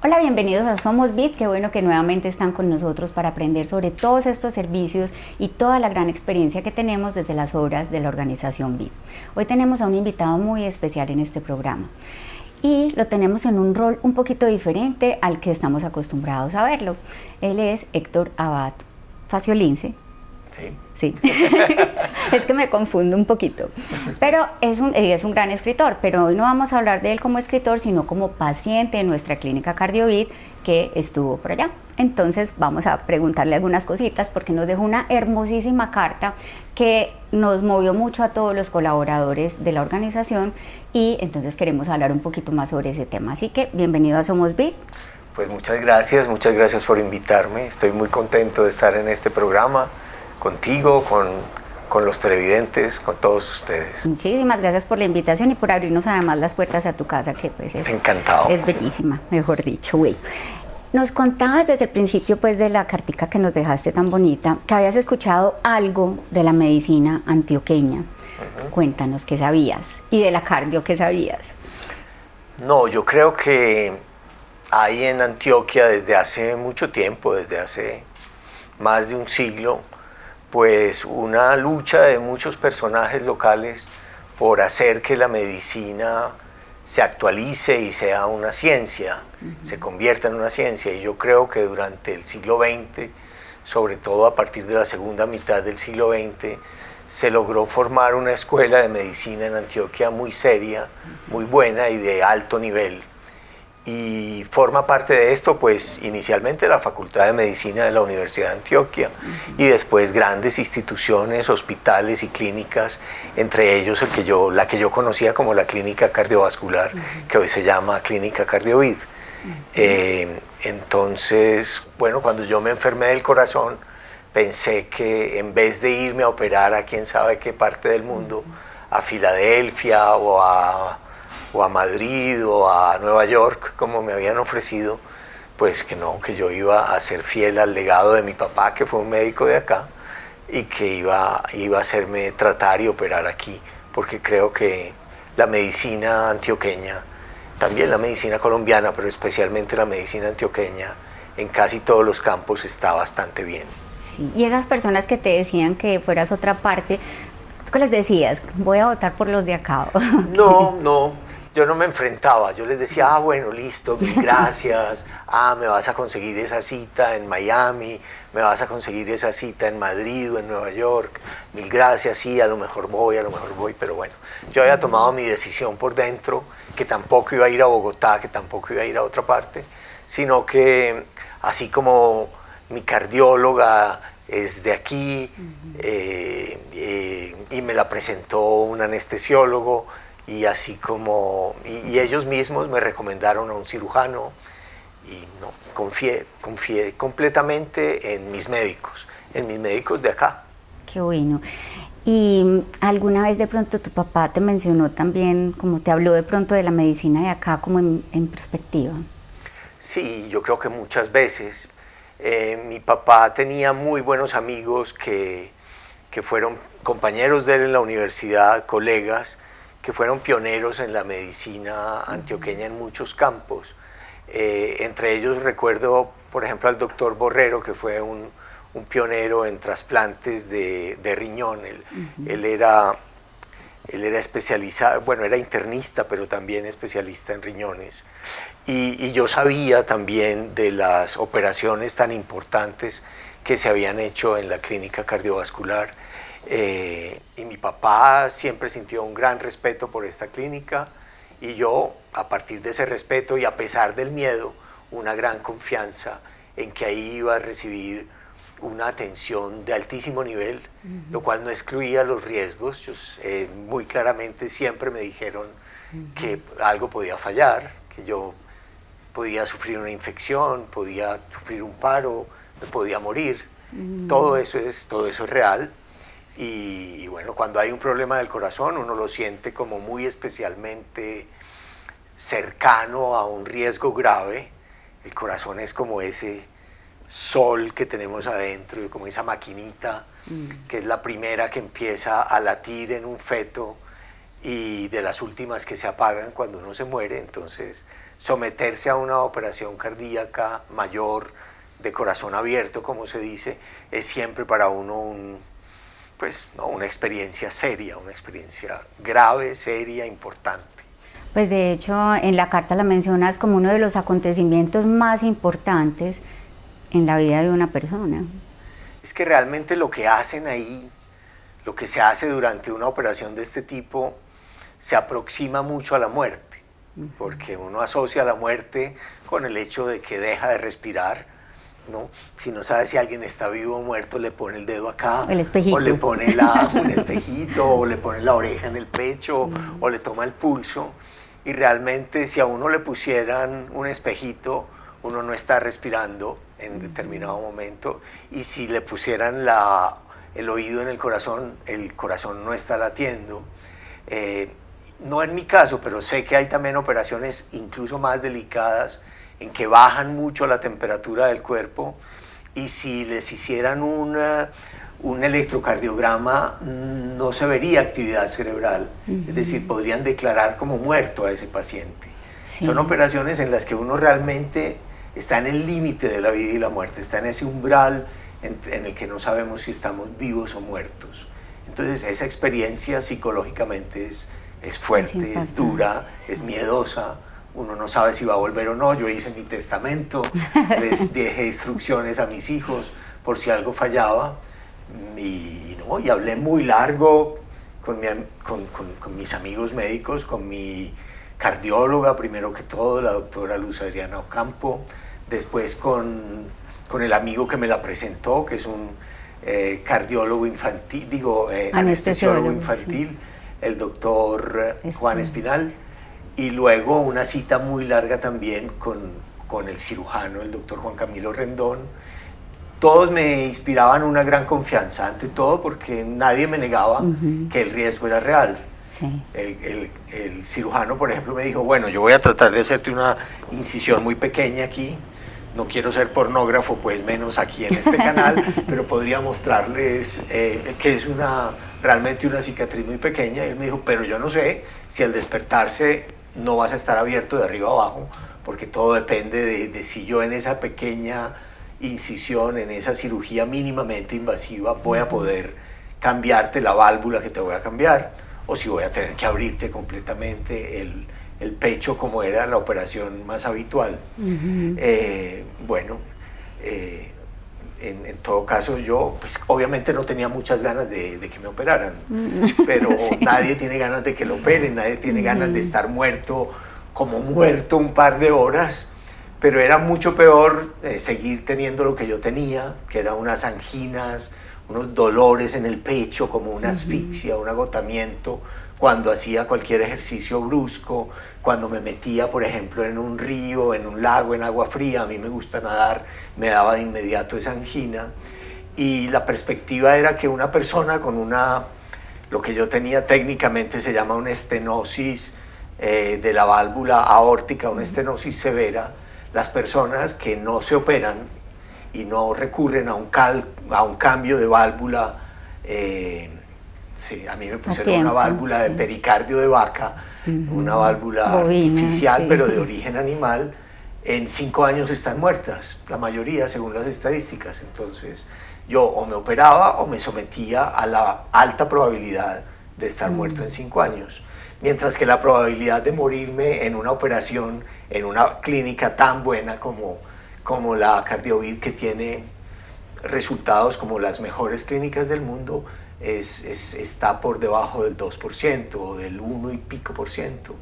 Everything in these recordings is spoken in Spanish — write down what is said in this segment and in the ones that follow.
Hola, bienvenidos a Somos BID, qué bueno que nuevamente están con nosotros para aprender sobre todos estos servicios y toda la gran experiencia que tenemos desde las obras de la organización BID. Hoy tenemos a un invitado muy especial en este programa y lo tenemos en un rol un poquito diferente al que estamos acostumbrados a verlo. Él es Héctor Abad Faciolince. Sí, es que me confundo un poquito, pero es un gran escritor, pero hoy no vamos a hablar de él como escritor, sino como paciente de nuestra clínica CardioVid que estuvo por allá. Entonces vamos a preguntarle algunas cositas porque nos dejó una hermosísima carta que nos movió mucho a todos los colaboradores de la organización y entonces queremos hablar un poquito más sobre ese tema. Así que bienvenido a Somos BID. Pues muchas gracias por invitarme, estoy muy contento de estar en este programa. Contigo, con los televidentes, con todos ustedes. Muchísimas gracias por la invitación y por abrirnos además las puertas a tu casa, que pues encantado. Es bellísima, mejor dicho, güey. Nos contabas desde el principio pues de la cartica que nos dejaste tan bonita, que habías escuchado algo de la medicina antioqueña. Cuéntanos qué sabías y de la cardio qué sabías. No, yo creo que hay en Antioquia desde hace mucho tiempo, desde hace más de un siglo, pues una lucha de muchos personajes locales por hacer que la medicina se actualice y sea una ciencia, se convierta en una ciencia. Y yo creo que durante el siglo XX, sobre todo a partir de la segunda mitad del siglo XX, se logró formar una escuela de medicina en Antioquia muy seria, muy buena y de alto nivel. Y forma parte de esto, pues, inicialmente la Facultad de Medicina de la Universidad de Antioquia y después grandes instituciones, hospitales y clínicas, entre ellos la que yo conocía como la Clínica Cardiovascular, que hoy se llama Clínica CardioVid. Entonces, bueno, cuando yo me enfermé del corazón, pensé que en vez de irme a operar a quién sabe qué parte del mundo, a Filadelfia o a Madrid o a Nueva York, como me habían ofrecido, pues que no, que yo iba a ser fiel al legado de mi papá, que fue un médico de acá, y que iba a hacerme tratar y operar aquí, porque creo que la medicina antioqueña, también la medicina colombiana, pero especialmente la medicina antioqueña, en casi todos los campos está bastante bien. Sí. Y esas personas que te decían que fueras otra parte, ¿tú qué les decías? Voy a votar por los de acá. No. Yo no me enfrentaba, yo les decía, bueno, listo, mil gracias, me vas a conseguir esa cita en Miami, me vas a conseguir esa cita en Madrid o en Nueva York, mil gracias, sí, a lo mejor voy, pero bueno, yo había tomado mi decisión por dentro, que tampoco iba a ir a Bogotá, que tampoco iba a ir a otra parte, sino que así como mi cardióloga es de aquí, y me la presentó un anestesiólogo, y así como, y ellos mismos me recomendaron a un cirujano y no, confié completamente en mis médicos de acá. Qué bueno. ¿Y alguna vez de pronto tu papá te mencionó también, como te habló de pronto de la medicina de acá como en perspectiva? Sí, yo creo que muchas veces. Mi papá tenía muy buenos amigos que fueron compañeros de él en la universidad, colegas, que fueron pioneros en la medicina antioqueña en muchos campos. Entre ellos recuerdo, por ejemplo, al doctor Borrero, que fue un pionero en trasplantes de riñón. Él era especializado, bueno, era internista, pero también especialista en riñones. Y yo sabía también de las operaciones tan importantes que se habían hecho en la clínica cardiovascular. Y mi papá siempre sintió un gran respeto por esta clínica y yo, a partir de ese respeto y a pesar del miedo, una gran confianza en que ahí iba a recibir una atención de altísimo nivel, lo cual no excluía los riesgos. Muy claramente siempre me dijeron que algo podía fallar, que yo podía sufrir una infección, podía sufrir un paro, me podía morir. Todo eso es real. Y bueno, cuando hay un problema del corazón, uno lo siente como muy especialmente cercano a un riesgo grave. El corazón es como ese sol que tenemos adentro, y como esa maquinita que es la primera que empieza a latir en un feto y de las últimas que se apagan cuando uno se muere. Entonces, someterse a una operación cardíaca mayor, de corazón abierto, como se dice, es siempre para uno pues, ¿no?, una experiencia seria, una experiencia grave, seria, importante. Pues de hecho, en la carta la mencionas como uno de los acontecimientos más importantes en la vida de una persona. Es que realmente lo que hacen ahí, lo que se hace durante una operación de este tipo, se aproxima mucho a la muerte, porque uno asocia la muerte con el hecho de que deja de respirar, ¿no? Si no sabe si alguien está vivo o muerto, le pone el dedo acá, el espejito, o le pone un espejito, o le pone la oreja en el pecho, o le toma el pulso, y realmente si a uno le pusieran un espejito, uno no está respirando en determinado momento, y si le pusieran el oído en el corazón no está latiendo. No en mi caso, pero sé que hay también operaciones incluso más delicadas en que bajan mucho la temperatura del cuerpo, y si les hicieran un electrocardiograma no se vería actividad cerebral, es decir, podrían declarar como muerto a ese paciente. Sí. Son operaciones en las que uno realmente está en el límite de la vida y la muerte, está en ese umbral en el que no sabemos si estamos vivos o muertos. Entonces esa experiencia psicológicamente es fuerte, es dura, es miedosa. Uno no sabe si va a volver o no. Yo hice mi testamento, les dejé instrucciones a mis hijos por si algo fallaba, y hablé muy largo con mis amigos médicos, con mi cardióloga, primero que todo, la doctora Luz Adriana Ocampo, después con el amigo que me la presentó, que es un cardiólogo infantil, anestesiólogo infantil, sí, el doctor Juan Espinal. Y luego una cita muy larga también con el cirujano, el doctor Juan Camilo Rendón. Todos me inspiraban una gran confianza, ante todo porque nadie me negaba que el riesgo era real. Sí. El cirujano, por ejemplo, me dijo, bueno, yo voy a tratar de hacerte una incisión muy pequeña aquí, no quiero ser pornógrafo, pues menos aquí en este canal, pero podría mostrarles que es realmente una cicatriz muy pequeña. Y él me dijo, pero yo no sé si al despertarse no vas a estar abierto de arriba a abajo, porque todo depende de si yo en esa pequeña incisión, en esa cirugía mínimamente invasiva, voy a poder cambiarte la válvula que te voy a cambiar, o si voy a tener que abrirte completamente el pecho como era la operación más habitual. En todo caso yo, pues obviamente no tenía muchas ganas de que me operaran, pero sí, nadie tiene ganas de que lo operen, nadie tiene ganas de estar muerto, como muerto un par de horas, pero era mucho peor seguir teniendo lo que yo tenía, que eran unas anginas, unos dolores en el pecho, como una asfixia, un agotamiento, cuando hacía cualquier ejercicio brusco, cuando me metía, por ejemplo, en un río, en un lago, en agua fría, a mí me gusta nadar, me daba de inmediato esa angina. Y la perspectiva era que una persona con lo que yo tenía técnicamente se llama una estenosis de la válvula aórtica, una estenosis severa, las personas que no se operan y no recurren a un cambio de válvula, sí, a mí me pusieron una válvula de pericardio de vaca, una válvula bovina, artificial, sí, pero de origen animal. En 5 años están muertas, la mayoría según las estadísticas. Entonces yo o me operaba o me sometía a la alta probabilidad de estar muerto en 5 años. Mientras que la probabilidad de morirme en una operación, en una clínica tan buena como la Cardiovid, que tiene resultados como las mejores clínicas del mundo, está por debajo del 2% o del 1 y pico por ciento.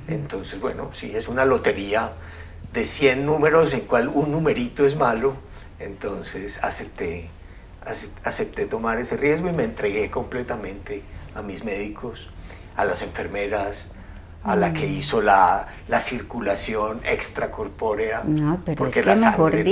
Entonces, bueno, sí, es una lotería de 100 números en cual un numerito es malo. Entonces acepté tomar ese riesgo y me entregué completamente a mis médicos, a las enfermeras, a la que hizo la circulación extracorpórea, porque la sangre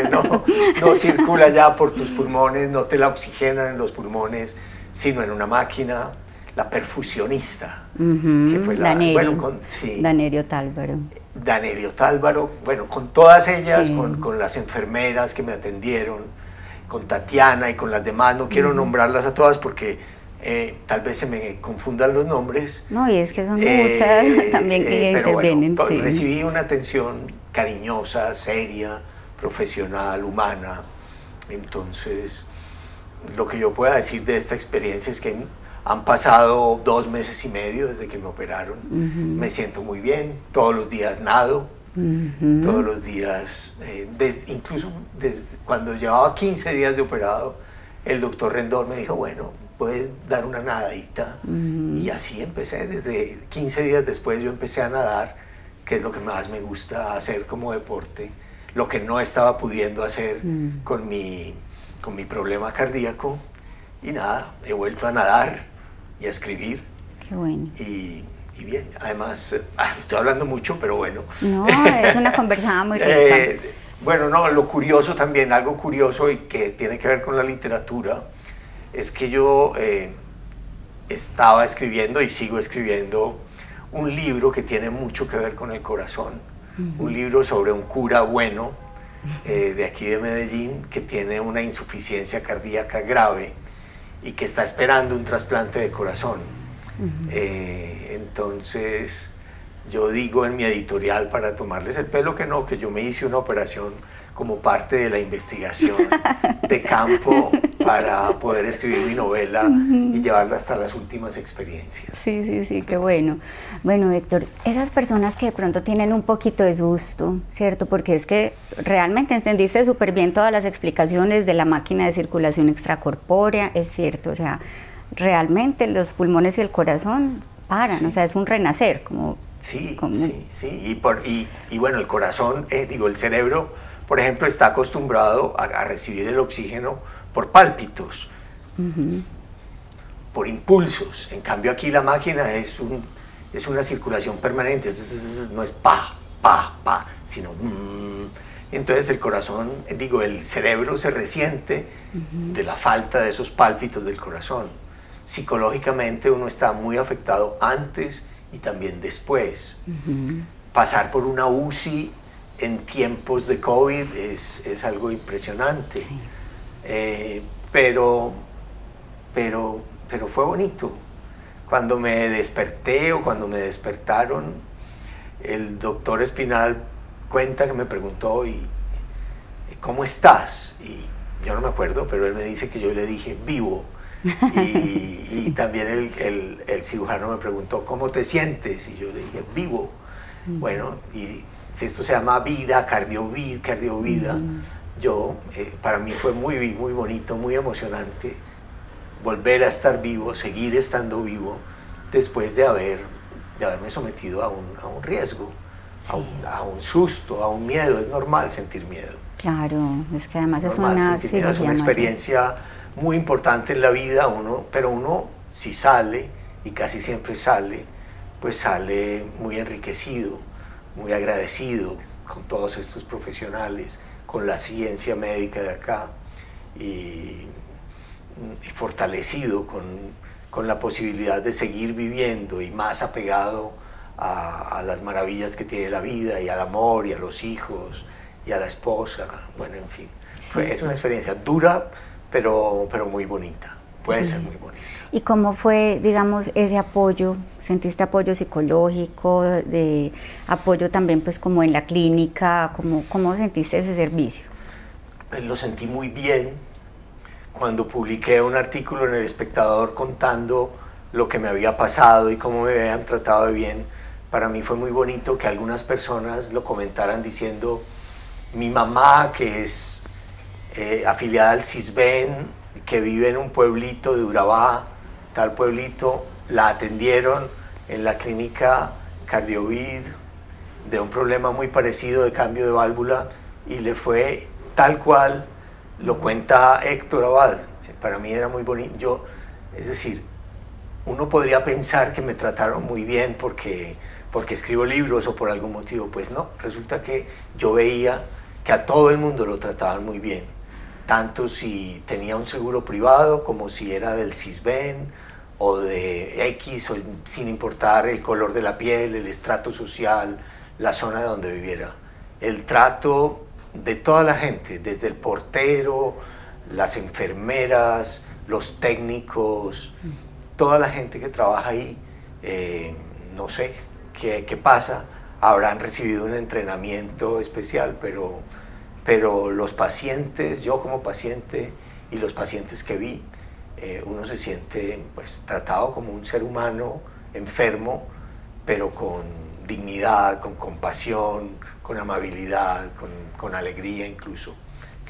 no circula ya por tus pulmones, no te la oxigenan en los pulmones, sino en una máquina, la perfusionista, que fue Danerio Tálvaro. Danerio Tálvaro, bueno, con todas ellas, sí, con las enfermeras que me atendieron, con Tatiana y con las demás, no quiero nombrarlas a todas porque Tal vez se me confundan los nombres. No, y es que son muchas también que intervienen. Bueno, sí. recibí una atención cariñosa, seria, profesional, humana. Entonces, lo que yo pueda decir de esta experiencia es que han pasado 2 meses y medio desde que me operaron. Me siento muy bien, todos los días nado, todos los días, incluso desde cuando llevaba 15 días de operado, el doctor Rendón me dijo, bueno, puedes dar una nadadita. Y así empecé, desde 15 días después yo empecé a nadar, que es lo que más me gusta hacer como deporte, lo que no estaba pudiendo hacer con mi problema cardíaco. Y nada, he vuelto a nadar y a escribir. Qué bueno. Y bien, además, estoy hablando mucho, pero bueno. No, es una conversada muy rica. Bueno, no, lo curioso también, algo curioso y que tiene que ver con la literatura, es que yo estaba escribiendo y sigo escribiendo un libro que tiene mucho que ver con el corazón, un libro sobre un cura bueno de aquí de Medellín que tiene una insuficiencia cardíaca grave y que está esperando un trasplante de corazón. Entonces yo digo en mi editorial, para tomarles el pelo, que no, que yo me hice una operación como parte de la investigación de campo para poder escribir mi novela y llevarla hasta las últimas experiencias. Sí, qué bueno. Bueno, Héctor, esas personas que de pronto tienen un poquito de susto, ¿cierto? Porque es que realmente entendiste súper bien todas las explicaciones de la máquina de circulación extracorpórea, es cierto, o sea, realmente los pulmones y el corazón paran, sí. O sea, es un renacer, como... Sí. Y bueno, el corazón, el cerebro, por ejemplo, está acostumbrado a recibir el oxígeno por pálpitos, por impulsos. En cambio aquí la máquina es una circulación permanente, no es pa, sino entonces el corazón, el cerebro se resiente de la falta de esos pálpitos del corazón. Psicológicamente uno está muy afectado antes y también después. Pasar por una UCI en tiempos de COVID es algo impresionante. Sí. Pero fue bonito. Cuando me desperté o cuando me despertaron, el doctor Espinal cuenta que me preguntó, ¿cómo estás? Y yo no me acuerdo, pero él me dice que yo le dije, vivo. Y también el cirujano me preguntó, ¿cómo te sientes? Y yo le dije, vivo. Bueno, y si esto se llama vida, cardiovida, para mí fue muy, muy bonito, muy emocionante volver a estar vivo, seguir estando vivo, después de haberme sometido a un riesgo, a un susto, a un miedo. Es normal sentir miedo. Claro, es que además es una experiencia muy importante en la vida, pero uno si sale, y casi siempre sale, pues sale muy enriquecido, muy agradecido con todos estos profesionales, con la ciencia médica de acá, y fortalecido con la posibilidad de seguir viviendo y más apegado a las maravillas que tiene la vida, y al amor, y a los hijos, y a la esposa. Bueno, en fin, es una experiencia dura, pero muy bonita, puede ser muy bonita. ¿Y cómo fue, digamos, ese apoyo? ¿Sentiste apoyo psicológico, de apoyo también pues como en la clínica? ¿Cómo sentiste ese servicio? Lo sentí muy bien cuando publiqué un artículo en El Espectador contando lo que me había pasado y cómo me habían tratado de bien. Para mí fue muy bonito que algunas personas lo comentaran diciendo, mi mamá, que es afiliada al CISBEN, que vive en un pueblito de Urabá, tal pueblito, la atendieron en la clínica Cardiovid de un problema muy parecido de cambio de válvula, y le fue tal cual lo cuenta Héctor Abad. Para mí era muy bonito. Es decir, uno podría pensar que me trataron muy bien porque escribo libros o por algún motivo. Pues no, resulta que yo veía que a todo el mundo lo trataban muy bien, tanto si tenía un seguro privado como si era del CISBEN o de X, o sin importar el color de la piel, el estrato social, la zona de donde viviera. El trato de toda la gente, desde el portero, las enfermeras, los técnicos, toda la gente que trabaja ahí, no sé qué pasa, habrán recibido un entrenamiento especial, pero los pacientes, yo como paciente y los pacientes que vi, uno se siente pues tratado como un ser humano enfermo, pero con dignidad, con compasión, con amabilidad, con alegría incluso.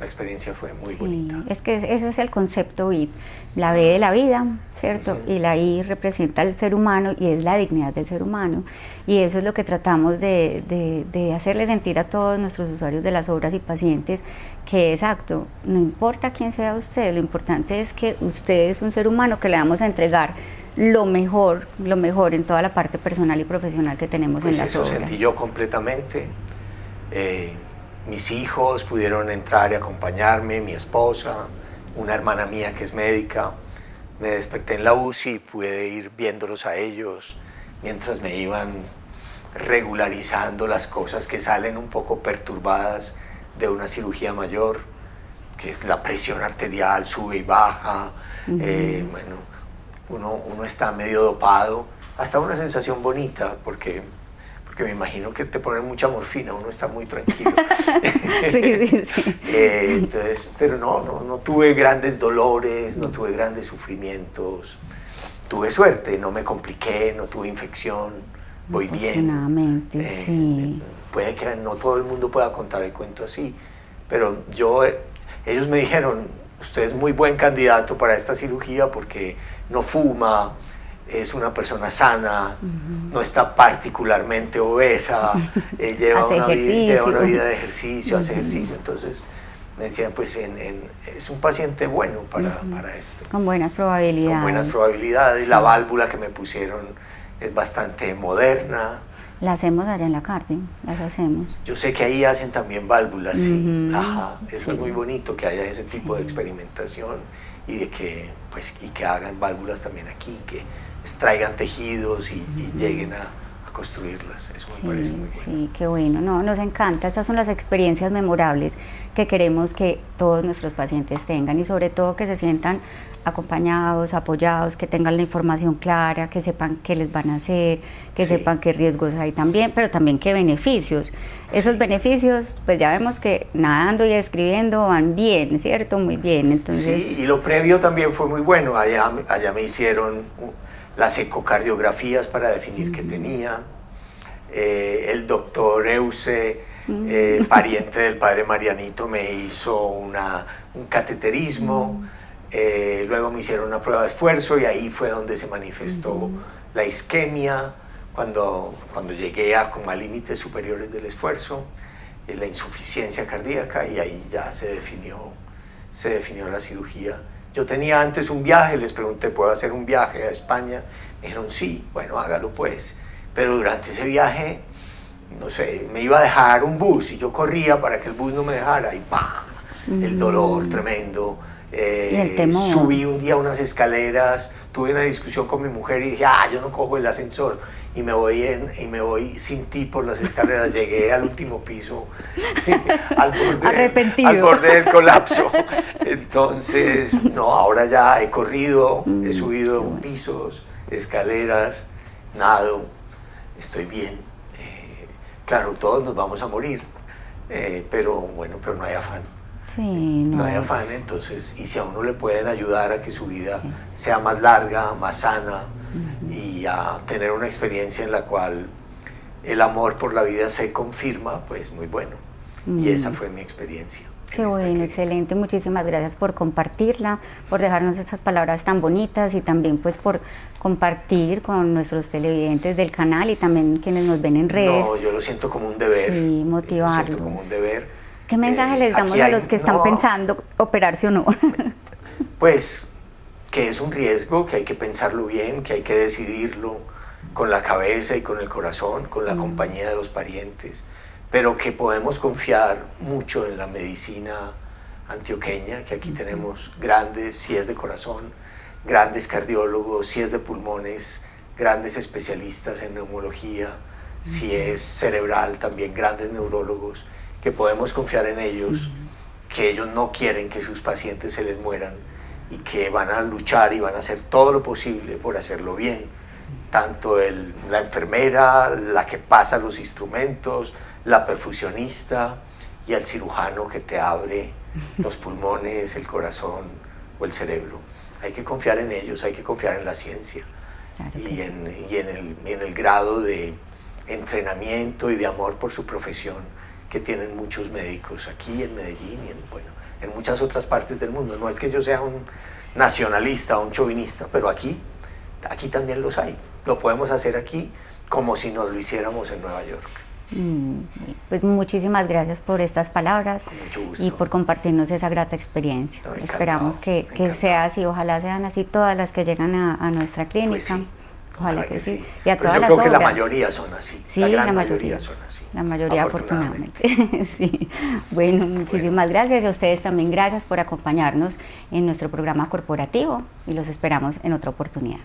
La experiencia fue muy bonita. Es que eso es el concepto BID, la B de la vida, ¿cierto? Y la I representa el ser humano y es la dignidad del ser humano. Y eso es lo que tratamos de hacerle sentir a todos nuestros usuarios de las obras y pacientes, que exacto, no importa quién sea usted, lo importante es que usted es un ser humano que le vamos a entregar lo mejor en toda la parte personal y profesional que tenemos pues en las obras. Eso sentí yo completamente. Mis hijos pudieron entrar y acompañarme, mi esposa, una hermana mía que es médica. Me desperté en la UCI y pude ir viéndolos a ellos mientras me iban regularizando las cosas que salen un poco perturbadas de una cirugía mayor, que es la presión arterial, sube y baja. Bueno, uno está medio dopado, hasta una sensación bonita, porque me imagino que te ponen mucha morfina, uno está muy tranquilo. Sí. Entonces, pero no tuve grandes dolores, no tuve grandes sufrimientos, tuve suerte, no me compliqué, no tuve infección, voy bien. Afortunadamente, sí. Puede que no todo el mundo pueda contar el cuento así, pero ellos me dijeron, usted es muy buen candidato para esta cirugía porque no fuma, es una persona sana, no está particularmente obesa, lleva una vida de ejercicio, hace ejercicio. Entonces me decían, pues es un paciente bueno para esto. Con buenas probabilidades. Con buenas probabilidades. Sí. La válvula que me pusieron es bastante moderna. La hacemos allá en la Cárdenas, las hacemos. Yo sé que ahí hacen también válvulas, sí. Ajá, eso es muy bonito que haya ese tipo de experimentación y de que hagan válvulas también aquí, que extraigan tejidos y lleguen a construirlas. Eso me parece muy bueno. Sí, qué bueno. No, nos encanta. Estas son las experiencias memorables que queremos que todos nuestros pacientes tengan y sobre todo que se sientan acompañados, apoyados, que tengan la información clara, que sepan qué les van a hacer, que sepan qué riesgos hay también, pero también qué beneficios. Esos beneficios, pues ya vemos que nadando y escribiendo van bien, ¿cierto? Muy bien. Entonces... Sí, y lo previo también fue muy bueno. Allá me hicieron las ecocardiografías para definir qué tenía. El doctor Euse, pariente del padre Marianito, me hizo un cateterismo. Luego me hicieron una prueba de esfuerzo y ahí fue donde se manifestó la isquemia, cuando llegué a límites superiores del esfuerzo, la insuficiencia cardíaca, y ahí ya se definió la cirugía. Yo tenía antes un viaje, les pregunté, ¿puedo hacer un viaje a España? Me dijeron, sí, bueno, hágalo pues. Pero durante ese viaje, no sé, me iba a dejar un bus y yo corría para que el bus no me dejara y ¡pam! El dolor tremendo. Subí un día unas escaleras, tuve una discusión con mi mujer y dije, yo no cojo el ascensor, y me voy sin ti por las escaleras. Llegué al último piso al borde del colapso. Entonces, ahora ya he corrido, he subido pisos, escaleras, nado, estoy bien. Claro, todos nos vamos a morir, pero no hay afán. Sí, no hay afán. Entonces, y si a uno le pueden ayudar a que su vida sea más larga, más sana, y a tener una experiencia en la cual el amor por la vida se confirma, pues muy bueno. Y esa fue mi experiencia. Qué bueno, excelente. Muchísimas gracias por compartirla, por dejarnos esas palabras tan bonitas y también pues por compartir con nuestros televidentes del canal y también quienes nos ven en redes. No, yo lo siento como un deber. Sí, motivarlo. Lo siento como un deber. ¿Qué mensaje les damos a los que están pensando operarse o no? Pues que es un riesgo, que hay que pensarlo bien, que hay que decidirlo con la cabeza y con el corazón, con la compañía de los parientes, pero que podemos confiar mucho en la medicina antioqueña, que aquí tenemos grandes, si es de corazón, grandes cardiólogos, si es de pulmones, grandes especialistas en neumología, si es cerebral, también grandes neurólogos, que podemos confiar en ellos, que ellos no quieren que sus pacientes se les mueran y que van a luchar y van a hacer todo lo posible por hacerlo bien. Tanto la enfermera, la que pasa los instrumentos, la perfusionista y el cirujano que te abre los pulmones, el corazón o el cerebro. Hay que confiar en ellos, hay que confiar en la ciencia, claro, y en el grado de entrenamiento y de amor por su profesión que tienen muchos médicos aquí en Medellín y en muchas otras partes del mundo. No es que yo sea un nacionalista o un chauvinista, pero aquí también los hay. Lo podemos hacer aquí como si nos lo hiciéramos en Nueva York. Pues muchísimas gracias por estas palabras y por compartirnos esa grata experiencia. No, esperamos que sea así, ojalá sean así todas las que llegan a nuestra clínica. Pues sí, ojalá que sí. Y a todas las yo creo obras. Que la mayoría son así, sí, la gran mayoría son así. La mayoría afortunadamente. Sí. Bueno, muchísimas gracias y a ustedes también gracias por acompañarnos en nuestro programa corporativo y los esperamos en otra oportunidad.